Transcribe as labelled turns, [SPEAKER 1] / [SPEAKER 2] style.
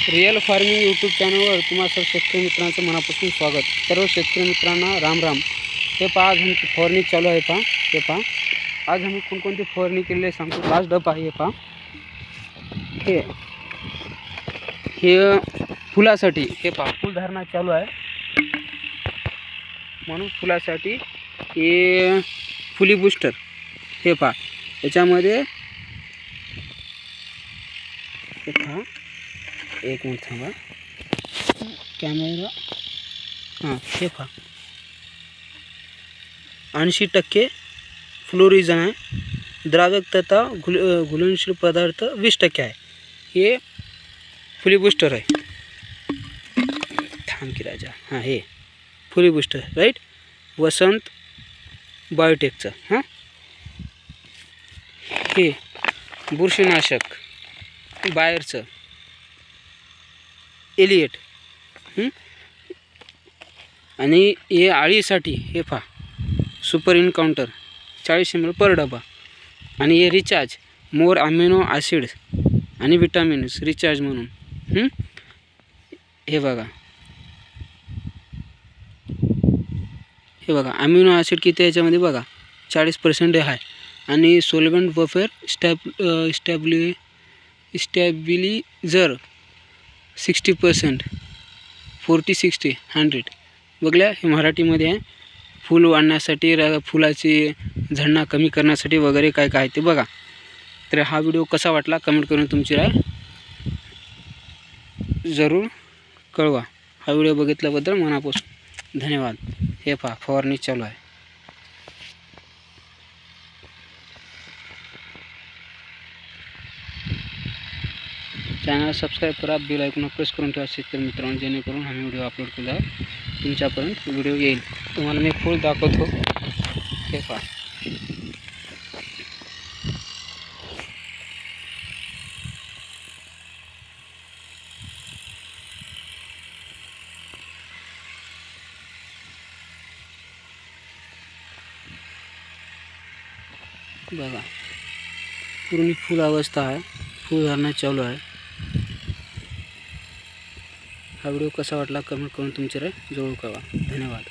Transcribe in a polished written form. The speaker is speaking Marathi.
[SPEAKER 1] रिअल फार्मिंग यूट्यूब चॅनलवर तुम्हा सर्व शेतकरी मित्रांचं मनापासून स्वागत। सर्व शेतकरी मित्रांना राम राम। हे पहा, आज आमची फवारणी चालू आहे। हे पहा आज आम्ही कोणकोणती फवारणी केलेली सांगतो। लास्ट डब आहे। पहा हे फुलासाठी, हे पहा फुलधारणा चालू आहे म्हणून फुलासाठी हे फुली बूस्टर। हे पहा याच्यामध्ये हे पहा, एक मिनिट थांबा, कॅमेरा, हां हे पहा 80% फ्लोरिजन आहे, द्रावकता घुलनशील पदार्थ 20% आहे। हे फुली बूस्टर आहे। थांब की राजा, हां हे फुली बूस्टर राईट, वसंत बायोटेकचं। हां हे बुरशीनाशक बायरचं एलिएट। आणि हे आळीसाठी हे पहा सुपर इनकाउंटर 40 ml पर डबा। आणि हे रिचार्ज मोर अमिनो ॲसिड्स आणि विटामिन्स रिचार्ज म्हणून। हे बघा, हे बघा अमिनो ॲसिड किती याच्यामध्ये बघा 40% आहे। आणि सोलवेंट बफर स्टॅबिलिझर 60%, 40-60 100 बघल्या। हे मराठीमध्ये आहे। फूल वाढण्यासाठी, फुलाची झडणा कमी करण्यासाठी वगैरे काय काय ते बघा। तर हा व्हिडिओ कसा वाटला कमेंट करून तुमची राय जरूर कळवा। हा व्हिडिओ बघितल्याबद्दल मनापासून धन्यवाद। हे पहा फवारणी चालू आहे। चॅनल सबस्क्राईब करा, बेल आयकॉन प्रेस करून ठेवा शेतकरी मित्रांनो, जेणेकरून आम्ही व्हिडिओ अपलोड केला तुमच्यापर्यंत व्हिडिओ येईल। तुम्हाला मी फूल दाखवतो। हे पहा बघा, पूर्ण फुल अवस्था आहे, फुल धरणा चालू आहे। हा व्हिडिओ कसा वाटला कमेंट करून तुमची राय जरूर कळवा। धन्यवाद।